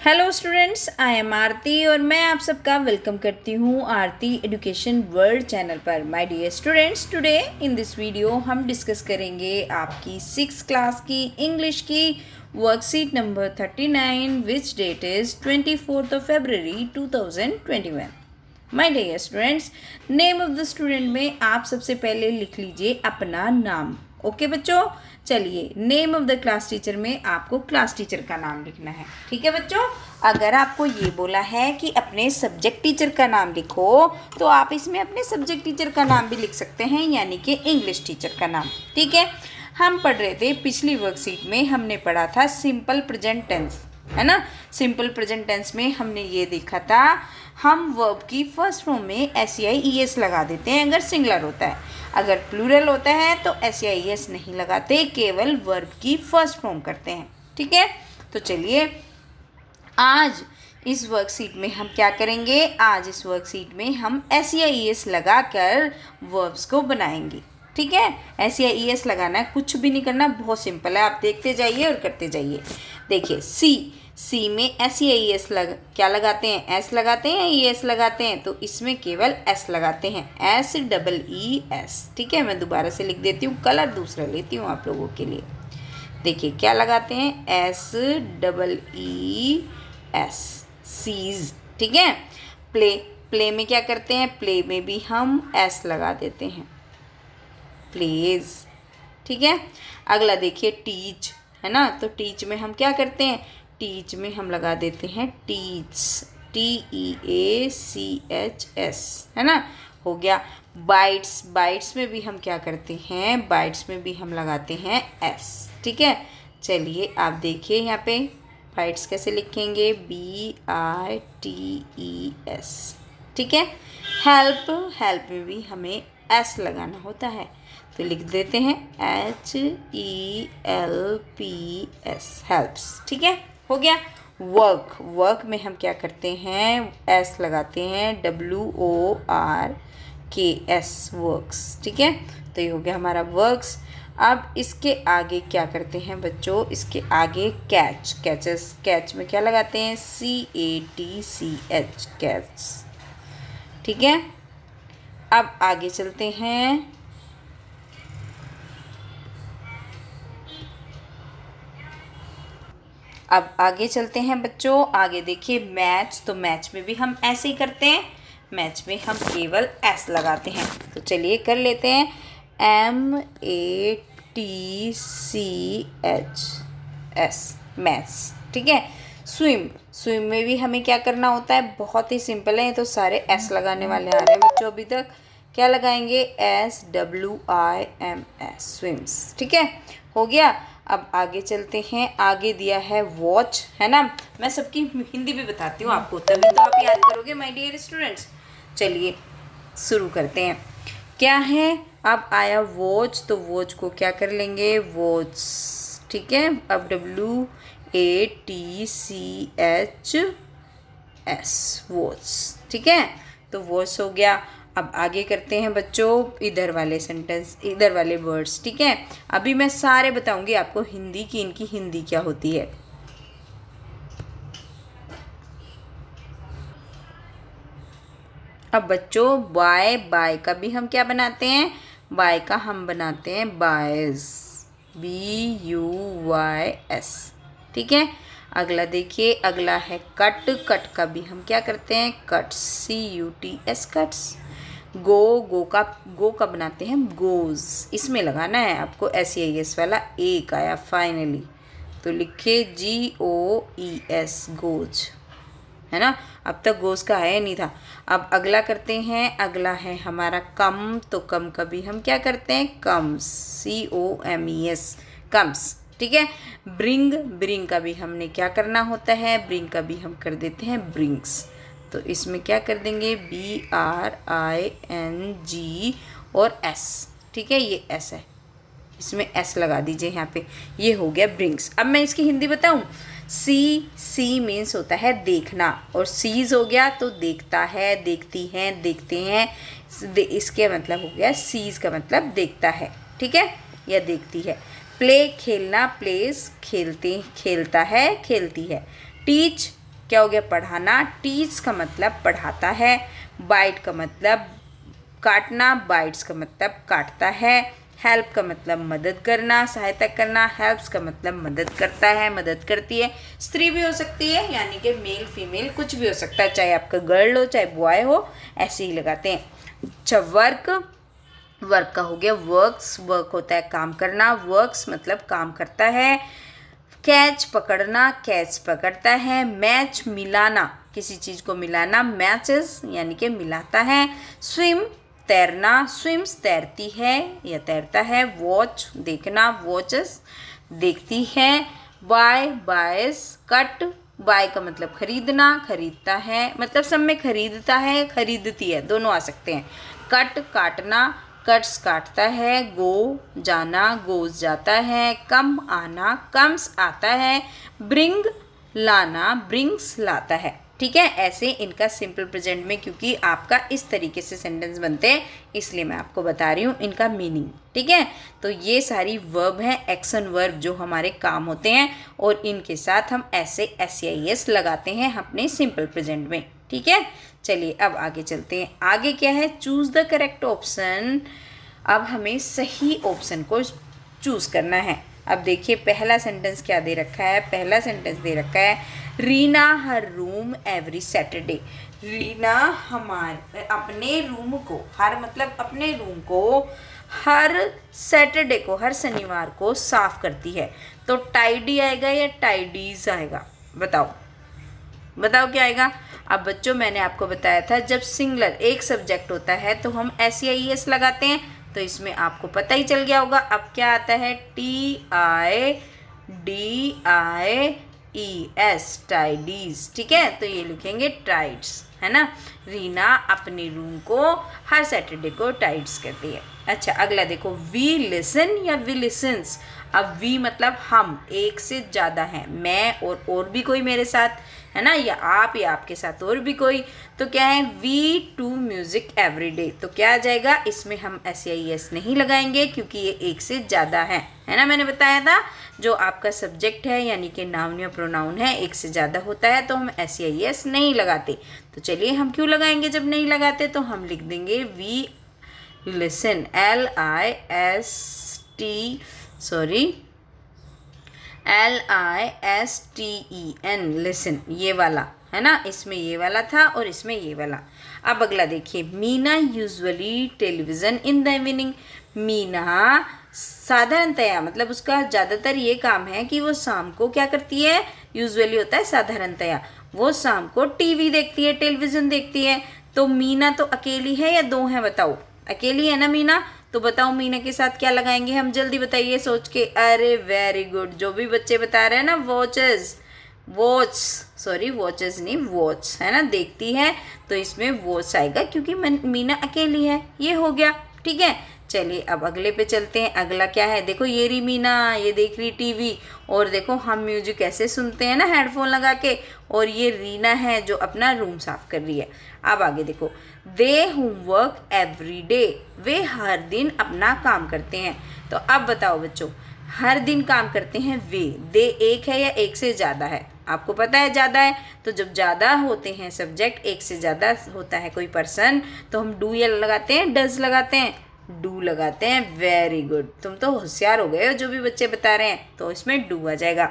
Hello students, I am Aarti और मैं आप सबका वेलकम करती हूँ आरती एजुकेशन वर्ल्ड चैनल पर। My dear students, today in this video हम डिस्कस करेंगे आपकी 6th क्लास की इंग्लिश की worksheet number 39 which date is 24th of February 2021। My dear students, name of the student में आप सबसे पहले लिख लीजिए अपना नाम। ओके बच्चों, चलिए name of the class teacher में आपको क्लास टीचर का नाम लिखना है। ठीक है बच्चों, अगर आपको ये बोला है कि अपने सब्जेक्ट टीचर का नाम लिखो तो आप इसमें अपने सब्जेक्ट टीचर का नाम भी लिख सकते हैं, यानी कि इंग्लिश टीचर का नाम। ठीक है, हम पढ़ रहे थे पिछली वर्कशीट में हमने पढ़ा था सिंपल प्रेजेंट टेंस, है ना। सिंपल प्रेजेंट टेंस में हमने ये देखा था हम वर्ब की फर्स्ट फॉर्म में SEIES लगा देते हैं अगर सिंगुलर होता है, अगर प्लूरल होता है तो SEIES नहीं लगाते, केवल वर्ब की फर्स्ट फॉर्म करते हैं। ठीक है, तो चलिए आज इस वर्कशीट में हम क्या करेंगे, आज इस वर्कशीट में हम SEIES लगाकर वर्ब्स को बनाएंगे। ठीक है, SEIES लगाना है, कुछ भी नहीं करना, बहुत सिंपल है, आप देखते जाइए और करते जाइए। देखिए सी में SEIES क्या लगाते हैं, S लगाते हैं, ES लगाते हैं, तो इसमें केवल S लगाते हैं, SEES। ठीक है, मैं दोबारा से लिख देती हूँ, कलर दूसरा लेती हूँ आप लोगों के लिए। देखिए क्या लगाते हैं, SEES, सीज। ठीक है, प्ले में क्या करते हैं, प्ले में भी हम S लगा देते हैं, प्लेज। ठीक है, अगला देखिए टीच, है ना, तो टीच में हम क्या करते हैं, टीच में हम लगा देते हैं टीच, TEACHS, है ना, हो गया। बाइट्स में भी हम क्या करते हैं, बाइट्स में भी हम लगाते हैं S। ठीक है, चलिए आप देखिए यहाँ पे बाइट्स कैसे लिखेंगे, BITES। ठीक है, हेल्प में भी हमें S लगाना होता है, तो लिख देते हैं HELPS, हेल्प्स। ठीक है, हो गया। वर्क में हम क्या करते हैं, S लगाते हैं, WORKS, वर्क्स। ठीक है, तो ये हो गया हमारा वर्क्स। अब इसके आगे क्या करते हैं बच्चों, इसके आगे कैच में क्या लगाते हैं, CATCH, कैच। ठीक है, अब आगे चलते हैं, बच्चों, आगे देखिए मैच, तो मैच में भी हम ऐसे ही करते हैं, मैच में हम केवल S लगाते हैं। तो चलिए कर लेते हैं, MATCHS, मैथ्स। ठीक है, स्विम में भी हमें क्या करना होता है, बहुत ही सिंपल है, ये तो सारे S लगाने वाले आ रहे हैं बच्चों अभी तक। क्या लगाएंगे, SWIMS, स्विम्स। ठीक है, हो गया। अब आगे चलते हैं, आगे दिया है वॉच, है ना, मैं सबकी हिंदी भी बताती हूँ आपको, तभी तो आप याद करोगे माय डियर स्टूडेंट्स। चलिए शुरू करते हैं, क्या है, अब आया वॉच, तो वॉच को क्या कर लेंगे, वॉच। ठीक है, अब WATCHS, वॉच। ठीक है, तो वॉच हो गया। अब आगे करते हैं बच्चों इधर वाले सेंटेंस, इधर वाले वर्ड्स। ठीक है, अभी मैं सारे बताऊंगी आपको हिंदी की, इनकी हिंदी क्या होती है। अब बच्चों बाय का भी हम क्या बनाते हैं, बाय का हम बनाते हैं बायस, BUYS। ठीक है, अगला देखिए, अगला है कट का भी हम क्या करते हैं, कट्स, CUTS, कट्स। गो का बनाते हैं गोज, इसमें लगाना है आपको SEIS वाला एक आया फाइनली, तो लिखिए GOES, गोज, है ना, अब तक गोज का आया नहीं था। अब अगला करते हैं, अगला है हमारा कम, तो कम का भी हम क्या करते हैं, कम्स, COMES, कम्स। ठीक है, ब्रिंग का भी हमने क्या करना होता है, ब्रिंग का भी हम कर देते हैं ब्रिंग्स, तो इसमें क्या कर देंगे, BRING और S। ठीक है, ये S है, इसमें S लगा दीजिए यहाँ पे, ये हो गया ब्रिंग्स। अब मैं इसकी हिंदी बताऊँ, सी मीन्स होता है देखना, और सीज हो गया तो देखता है, देखती हैं, देखते हैं, इसके मतलब हो गया, सीज का मतलब देखता है। ठीक है, या देखती है। प्ले खेलना, प्लेस खेलता है, खेलती है। टीच क्या हो गया, पढ़ाना। टीच का मतलब पढ़ाता है। बाइट का मतलब काटना, बाइट्स का मतलब काटता है। हेल्प का मतलब मदद करना, सहायता करना। हेल्प्स का मतलब मदद करता है, मदद करती है। स्त्री भी हो सकती है, यानी कि मेल फीमेल कुछ भी हो सकता है, चाहे आपका गर्ल हो चाहे बॉय हो, ऐसे ही लगाते हैं। अच्छा, वर्क, वर्क का हो गया वर्क्स। वर्क होता है काम करना, वर्क्स मतलब काम करता है। कैच पकड़ना, कैच पकड़ता है। मैच मिलाना, किसी चीज़ को मिलाना, मैचेस यानी कि मिलाता है। स्विम तैरना, स्विम्स तैरती है या तैरता है। वॉच देखना, वॉचेस देखती है। बाय बायस, कट, बाय का मतलब खरीदना, खरीदता है, मतलब सब में खरीदता है खरीदती है दोनों आ सकते हैं। कट काटना, कट्स काटता है। गो जाना, गोज जाता है। कम आना, कम्स आता है। ब्रिंग लाना, ब्रिंग्स लाता है। ठीक है, ऐसे इनका सिंपल प्रेजेंट में, क्योंकि आपका इस तरीके से सेंटेंस बनते हैं इसलिए मैं आपको बता रही हूँ इनका मीनिंग। ठीक है, तो ये सारी वर्ब हैं, एक्शन वर्ब जो हमारे काम होते हैं, और इनके साथ हम ऐसे SEIS लगाते हैं अपने सिंपल प्रेजेंट में। ठीक है, चलिए अब आगे चलते हैं। आगे क्या है, चूज द करेक्ट ऑप्शन। अब हमें सही ऑप्शन को चूज करना है। अब देखिए पहला सेंटेंस क्या दे रखा है, पहला सेंटेंस दे रखा है रीना हर रूम एवरी सैटरडे। रीना हमारे अपने रूम को, हर मतलब अपने रूम को हर सैटरडे को, हर शनिवार को साफ करती है। तो टाइडी आएगा या टाइडीज आएगा, बताओ बताओ क्या आएगा। अब बच्चों मैंने आपको बताया था जब सिंगुलर एक सब्जेक्ट होता है तो हम SEIS लगाते हैं, तो इसमें आपको पता ही चल गया होगा। अब क्या आता है, TIDIES, टाइडीज। ठीक है, तो ये लिखेंगे टाइड्स, है ना। रीना अपने रूम को हर सैटरडे को टाइड्स करती है। अच्छा, अगला देखो, वी लिसन या वी लिसन्स। अब वी मतलब हम, एक से ज़्यादा हैं, मैं और भी कोई मेरे साथ, है ना, या आपके साथ और भी कोई, तो क्या है, we to music every day. तो क्या आ जाएगा, इसमें हम SEIS नहीं लगाएंगे क्योंकि ये एक से ज़्यादा है ना। मैंने बताया था जो आपका सब्जेक्ट है यानी कि नाउन या प्रोनाउन है, एक से ज़्यादा होता है तो हम SEIS नहीं लगाते। तो चलिए हम क्यों लगाएंगे, जब नहीं लगाते तो हम लिख देंगे वी लिसन, LISTEN, लिसन, ये वाला है ना, इसमें ये वाला था और इसमें ये वाला। अब अगला देखिए, Meena usually television in the evening. Meena साधारणतया मतलब उसका ज़्यादातर ये काम है कि वो शाम को क्या करती है, यूजुअली होता है साधारणतया, वो शाम को टीवी देखती है, टेलीविज़न देखती है। तो मीना तो अकेली है या दो हैं, बताओ, अकेली है ना मीना, तो बताओ मीना के साथ क्या लगाएंगे हम, जल्दी बताइए सोच के। अरे वेरी गुड, जो भी बच्चे बता रहे हैं ना, वॉचेस, वॉचेस नहीं, वॉच, है ना, देखती है, तो इसमें वॉच आएगा क्योंकि मीना अकेली है। ये हो गया, ठीक है। चलिए अब अगले पे चलते हैं। अगला क्या है, देखो ये रही मीना, ये देख रही टीवी, और देखो हम म्यूजिक ऐसे सुनते हैं ना हेडफोन लगा के, और ये रीना है जो अपना रूम साफ कर रही है। अब आगे देखो, दे होमवर्क एवरी डे, वे हर दिन अपना काम करते हैं। तो अब बताओ बच्चों, हर दिन काम करते हैं वे, दे एक है या एक से ज़्यादा है, आपको पता है ज़्यादा है, तो जब ज़्यादा होते हैं सब्जेक्ट, एक से ज़्यादा होता है कोई पर्सन, तो हम डू या लगाते हैं डज लगाते हैं, डू लगाते हैं। वेरी गुड, तुम तो होशियार हो गए हो, जो भी बच्चे बता रहे हैं, तो इसमें डू आ जाएगा।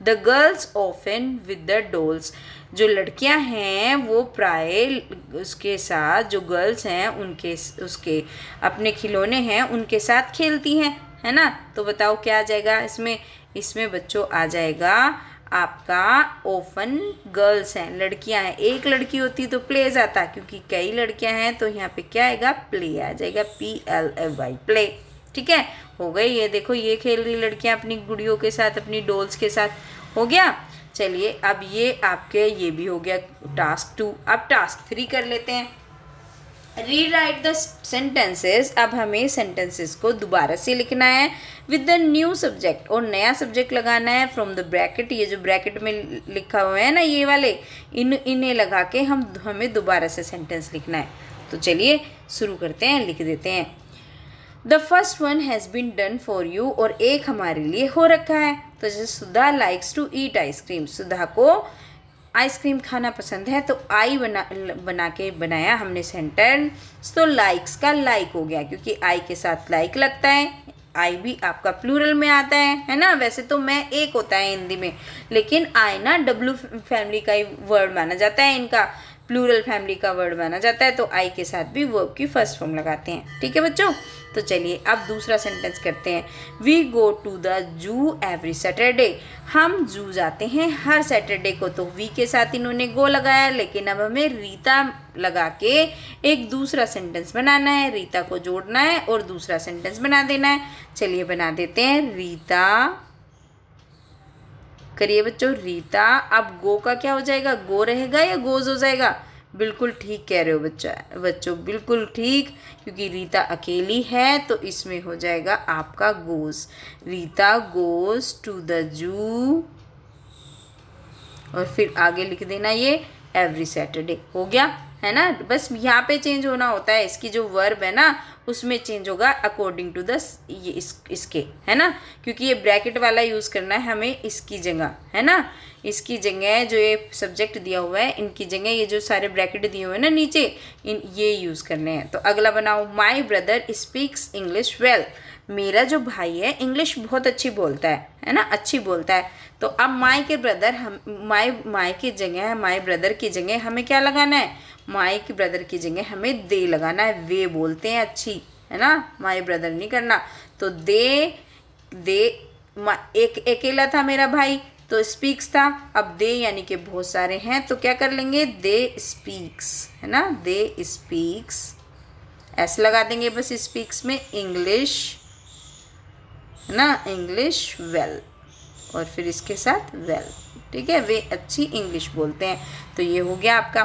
The girls often with the dolls, जो लड़कियां हैं वो प्राय उसके साथ, जो गर्ल्स हैं उनके उसके अपने खिलौने हैं उनके साथ खेलती हैं, है ना। तो बताओ क्या आ जाएगा इसमें बच्चों आ जाएगा आपका ऑफन, गर्ल्स हैं, लड़कियां हैं, एक लड़की होती तो प्ले जाता, क्योंकि कई लड़कियां हैं तो यहाँ पे क्या आएगा, प्ले आ जाएगा, PLAY, प्ले। ठीक है, हो गई। ये देखो ये खेल रही लड़कियां अपनी गुड़ियों के साथ, अपनी डॉल्स के साथ, हो गया। चलिए अब ये आपके ये भी हो गया टास्क 2। अब टास्क 3 कर लेते हैं, रीराइट द सेंटेंसेस। अब हमें सेंटेंसेस को दोबारा से लिखना है विद द न्यू सब्जेक्ट, और नया सब्जेक्ट लगाना है फ्रॉम द ब्रैकेट। ये जो ब्रैकेट में लिखा हुआ है ना ये वाले, इन्हें लगा के हमें दोबारा से सेंटेंस लिखना है। तो चलिए शुरू करते हैं, लिख देते हैं। The first one has been done for you, और एक हमारे लिए हो रखा है। तो जैसे Sudha likes to eat ice cream, Sudha को आइसक्रीम खाना पसंद है, तो आई बना के बनाया हमने सेंटेंस, तो लाइक्स का लाइक हो गया, क्योंकि आई के साथ लाइक लगता है। आई भी आपका प्लूरल में आता है ना। वैसे तो मैं एक होता है हिंदी में, लेकिन आई ना डब्लू फैमिली का ही वर्ड माना जाता है, इनका प्लूरल फैमिली का वर्ड माना जाता है, तो आई के साथ भी वर्ब की फर्स्ट फॉर्म लगाते हैं। ठीक है बच्चों, तो चलिए अब दूसरा सेंटेंस करते हैं। We go to the zoo every Saturday. हम जू जाते हैं हर सैटरडे को, तो वी के साथ इन्होंने गो लगाया, लेकिन अब हमें रीता लगा के एक दूसरा सेंटेंस बनाना है, रीता को जोड़ना है और दूसरा सेंटेंस बना देना है। चलिए बना देते हैं। रीता, करिए बच्चों, रीता। अब गो का क्या हो जाएगा, गो रहेगा या गोज हो जाएगा? बिल्कुल ठीक कह रहे हो बच्चों, बिल्कुल ठीक, क्योंकि रीता अकेली है तो इसमें हो जाएगा आपका goes. Rita goes to the zoo, और फिर आगे लिख देना ये एवरी सैटरडे। हो गया है ना। बस यहाँ पे चेंज होना होता है, इसकी जो वर्ब है ना उसमें चेंज होगा अकॉर्डिंग टू द ये इसके, है ना, क्योंकि ये ब्रैकेट वाला यूज़ करना है हमें इसकी जगह, है ना। इसकी जगह जो ये सब्जेक्ट दिया हुआ है, इनकी जगह ये जो सारे ब्रैकेट दिए हुए हैं ना नीचे, ये यूज़ करने हैं। तो अगला बनाओ। My brother speaks English well. मेरा जो भाई है इंग्लिश बहुत अच्छी बोलता है ना, अच्छी बोलता है। तो अब माई के ब्रदर, हम माई की जगह, माई ब्रदर की जगह हमें क्या लगाना है, माई के ब्रदर की जगह हमें दे लगाना है। वे बोलते हैं अच्छी, है ना, माई ब्रदर नहीं करना। तो दे एक अकेला था मेरा भाई, तो स्पीक्स था। अब दे यानी कि बहुत सारे हैं, तो क्या कर लेंगे, दे स्पीक्स, है ना, दे स्पीक्स, ऐसे लगा देंगे बस स्पीक्स में इंग्लिश, है ना, इंग्लिश वेल, और फिर इसके साथ वेल। ठीक है, वे अच्छी इंग्लिश बोलते हैं। तो ये हो गया आपका।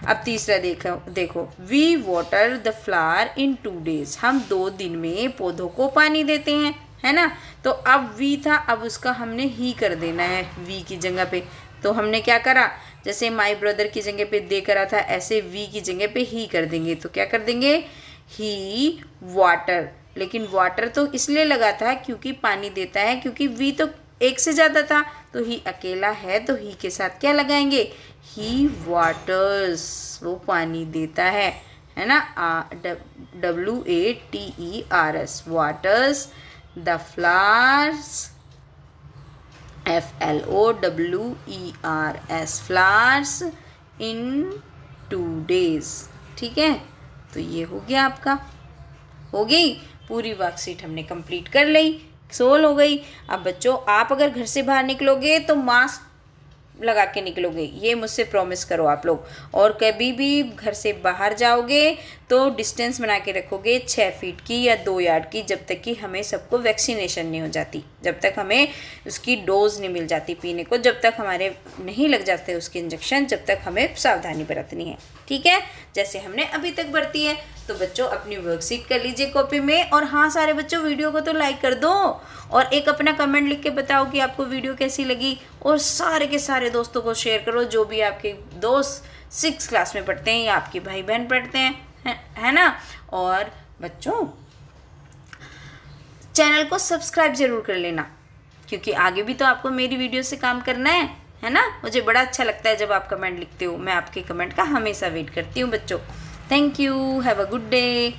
अब तीसरा देखो। We water the flower in 2 days। हम 2 दिन में पौधों को पानी देते हैं, है ना। तो अब वी था, अब उसका हमने ही कर देना है वी की जगह पे। तो हमने क्या करा, जैसे माई ब्रदर की जगह पे दे करा था, ऐसे वी की जगह पे ही कर देंगे। तो क्या कर देंगे, ही वाटर। लेकिन वाटर तो इसलिए लगा था क्योंकि पानी देता है, क्योंकि वी तो एक से ज़्यादा था, तो ही अकेला है, तो ही के साथ क्या लगाएंगे, ही वाटर्स, वो पानी देता है ना, WATERS, waters the flowers, FLOWERS, flowers in 2 days। ठीक है, तो ये हो गया आपका, हो गई पूरी वर्कशीट हमने कंप्लीट कर ली, सोल्व हो गई। अब बच्चों आप अगर घर से बाहर निकलोगे तो मास्क लगा के निकलोगे, ये मुझसे प्रॉमिस करो आप लोग। और कभी भी घर से बाहर जाओगे तो डिस्टेंस बना के रखोगे 6 फीट की या 2 यार्ड की, जब तक कि हमें सबको वैक्सीनेशन नहीं हो जाती, जब तक हमें उसकी डोज नहीं मिल जाती पीने को, जब तक हमारे नहीं लग जाते उसके इंजेक्शन, जब तक हमें सावधानी बरतनी है। ठीक है, जैसे हमने अभी तक बरती है। तो बच्चों अपनी वर्कशीट कर लीजिए कॉपी में, और हाँ सारे बच्चों वीडियो को तो लाइक कर दो, और एक अपना कमेंट लिख के बताओ कि आपको वीडियो कैसी लगी, और सारे के सारे दोस्तों को शेयर करो, जो भी आपके दोस्त 6 क्लास में पढ़ते हैं या आपके भाई बहन पढ़ते हैं, है ना। और बच्चों चैनल को सब्सक्राइब जरूर कर लेना, क्योंकि आगे भी तो आपको मेरी वीडियो से काम करना है ना। मुझे बड़ा अच्छा लगता है जब आप कमेंट लिखते हो, मैं आपके कमेंट का हमेशा वेट करती हूँ बच्चों। Thank you, have a good day.